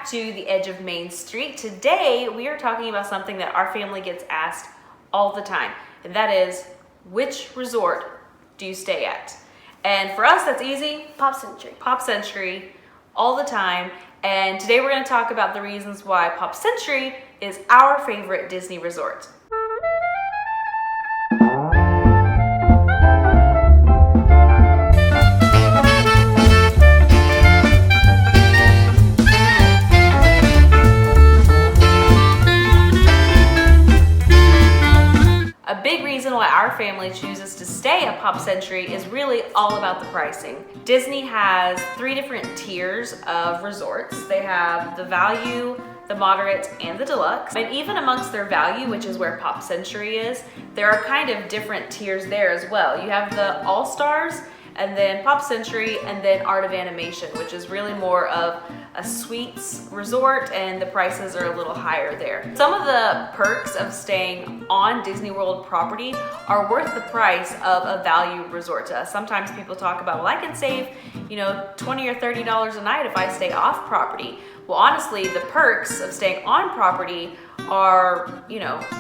back to the edge of Main Street. Today, we are talking about something that our family gets asked all the time, and that is, which resort do you stay at? And for us, that's easy. Pop Century. Pop Century, all the time. And today we're going to talk about the reasons why Pop Century is our favorite Disney resort. A big reason why our family chooses to stay at Pop Century is really all about the pricing. Disney has 3 different tiers of resorts. They have the value, the moderate, and the deluxe. And even amongst their value, which is where Pop Century is, there are kind of different tiers there as well. You have the All-Stars, and then Pop Century, and then Art of Animation, which is really more of a suites resort, and the prices are a little higher there. Some of the perks of staying on Disney World property are worth the price of a value resort to us. Sometimes people talk about, well, I can save, $20 or $30 a night if I stay off property. Well, honestly, the perks of staying on property are,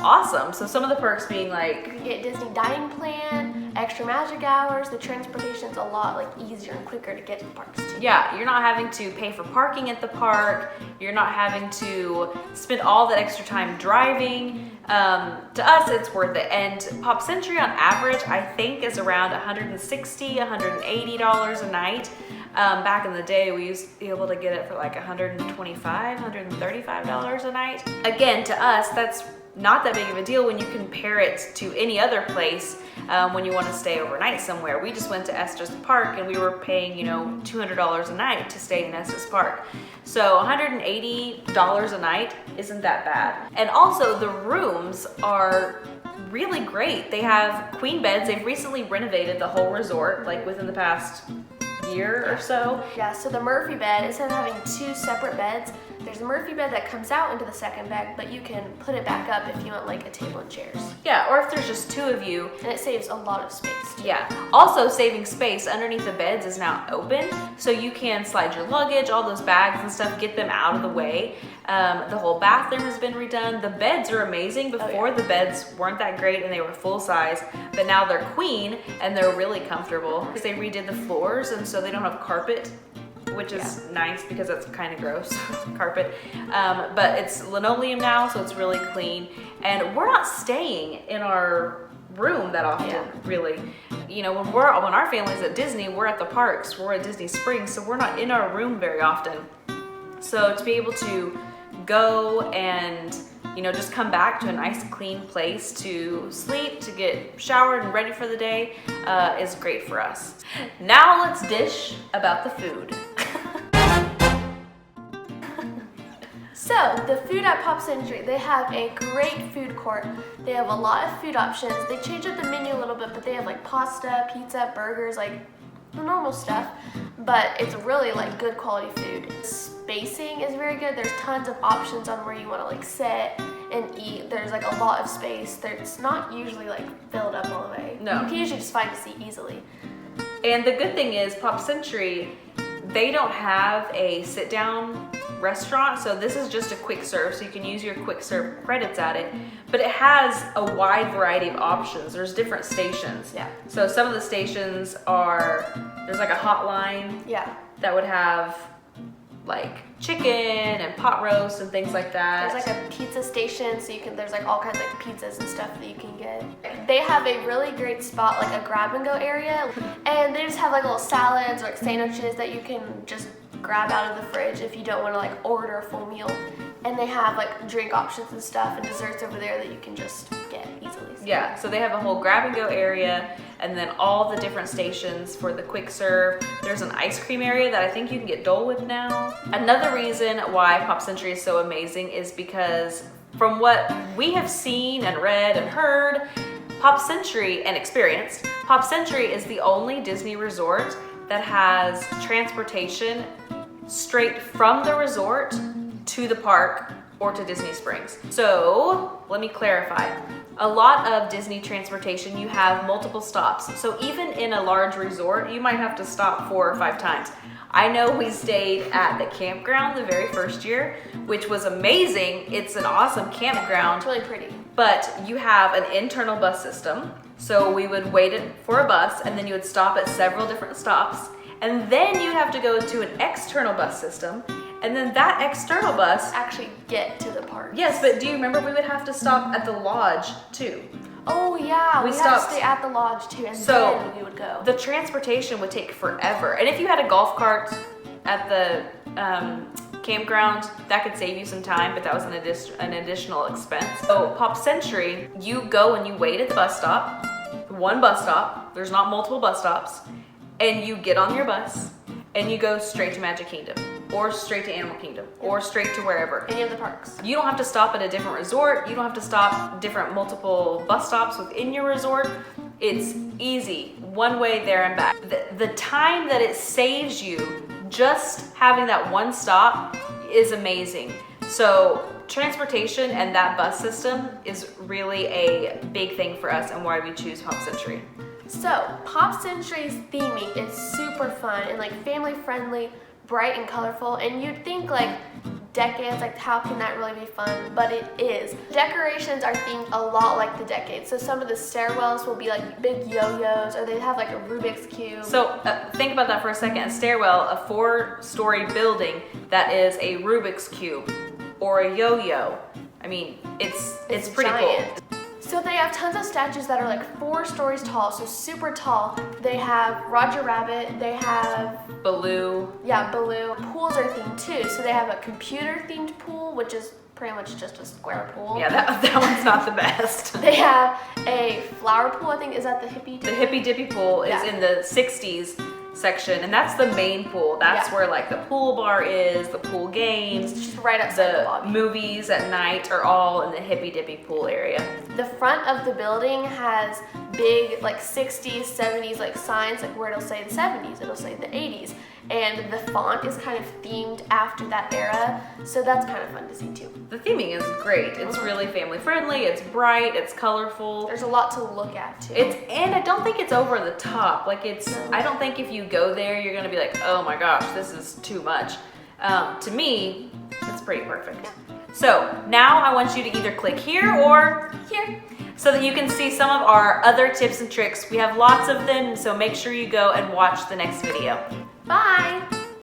awesome. So some of the perks being like, You can get Disney dining plan, extra magic hours. The transportation's a lot easier and quicker to get to the parks too. Yeah, you're not having to pay for parking at the park. You're not having to spend all that extra time driving. To us, it's worth it. And Pop Century on average, I think, is around $160, $180 a night. Back in the day, we used to be able to get it for like $125, $135 a night. Again, to us, that's not that big of a deal when you compare it to any other place when you want to stay overnight somewhere. We just went to Estes Park and we were paying, $200 a night to stay in Estes Park. So $180 a night isn't that bad. And also the rooms are really great. They have queen beds. They've recently renovated the whole resort, like within the past year or so. Yeah, so the Murphy bed, instead of having 2 separate beds, there's a Murphy bed that comes out into the second bed, but you can put it back up if you want like a table and chairs. Yeah, or if there's just 2 of you. And it saves a lot of space too. Yeah. Also saving space, underneath the beds is now open, so you can slide your luggage, all those bags and stuff, get them out of the way. The whole bathroom has been redone. The beds are amazing. Before, the beds weren't that great and they were full size, but now they're queen and they're really comfortable. They redid the floors, and so they don't have carpet, which is nice because that's kind of gross, carpet. But it's linoleum now, so it's really clean. And we're not staying in our room that often, really. When our family's at Disney, we're at the parks, we're at Disney Springs, so we're not in our room very often. So to be able to go and just come back to a nice clean place to sleep, to get showered and ready for the day is great for us. Now let's dish about the food. So, the food at Pop Century, they have a great food court. They have a lot of food options. They change up the menu a little bit, but they have pasta, pizza, burgers, the normal stuff. But it's really good quality food. Spacing is very good. There's tons of options on where you want to sit and eat. There's a lot of space. It's not usually filled up all the way. No. You can usually just find a seat easily. And the good thing is Pop Century, they don't have a sit-down restaurant, so this is just a quick serve, so you can use your quick serve credits at it, but it has a wide variety of options. There's different stations. Yeah. So some of the stations there's a hotline that would have chicken and pot roast and things like that. There's a pizza station, so there's all kinds of pizzas and stuff that you can get. They have a really great spot, a grab and go area, and they just have little salads or sandwiches that you can just grab out of the fridge if you don't want to order a full meal. And they have drink options and stuff and desserts over there that you can just get easily. Yeah, so they have a whole grab and go area, and then all the different stations for the quick serve. There's an ice cream area that I think you can get Dole Whip now. Another reason why Pop Century is so amazing is because from what we have seen and read and heard, Pop Century and experienced, Pop Century is the only Disney resort that has transportation straight from the resort to the park or to Disney Springs. So let me clarify. A lot of Disney transportation, you have multiple stops. So even in a large resort, you might have to stop 4 or 5 times. I know we stayed at the campground the very first year, which was amazing. It's an awesome campground. It's really pretty. But you have an internal bus system. So we would wait for a bus, and then you would stop at several different stops. And then you'd have to go to an external bus system. And then that external bus Actually get to the park. Yes, but do you remember we would have to stop at the lodge too? Oh yeah, we had to stopped. stay at the lodge too, and So then we would go. the transportation would take forever. And if you had a golf cart at the campground, that could save you some time, but that was an additional expense. So Pop Century, you go and you wait at the bus stop, one bus stop, there's not multiple bus stops, and you get on your bus and you go straight to Magic Kingdom, or straight to Animal Kingdom, or straight to wherever. Any of the parks. You don't have to stop at a different resort. You don't have to stop different multiple bus stops within your resort. It's easy, one way there and back. The time that it saves you just having that one stop is amazing. So transportation and that bus system is really a big thing for us and why we choose Pop Century. So Pop Century's theming is super fun and like family friendly, bright and colorful, and you'd think like decades, like how can that really be fun? But it is. Decorations are themed a lot like the decades. So some of the stairwells will be like big yo-yos, or they have like a Rubik's Cube. So think about that for a second. A stairwell, a 4-story building that is a Rubik's Cube or a yo-yo. I mean, it's pretty giant. cool. So they have tons of statues that are like 4 stories tall, so super tall. They have Roger Rabbit, they have Baloo. Yeah, Baloo. Pools are themed too. So they have a computer themed pool, which is pretty much just a square pool. Yeah, that one's not the best. They have a flower pool, I think. Is that the hippie? The Hippy Dippy pool is Yeah. in the 60s section, and that's the main pool. That's Yeah. where like the pool bar is, the pool It's games, just right outside the the lobby. movies at night are all in the Hippy Dippy pool area. The front of the building has big like 60s, 70s like signs, like where it'll say the 70s, it'll say the 80s. And the font is kind of themed after that era, so that's kind of fun to see too. The theming is great. It's really family friendly, it's bright, it's colorful. There's a lot to look at too. And I don't think it's over the top. Like No. I don't think if you go there, you're gonna be like, oh my gosh, this is too much. To me, it's pretty perfect. So now I want you to either click here or here. so that you can see some of our other tips and tricks. We have lots of them, so make sure you go and watch the next video. Bye!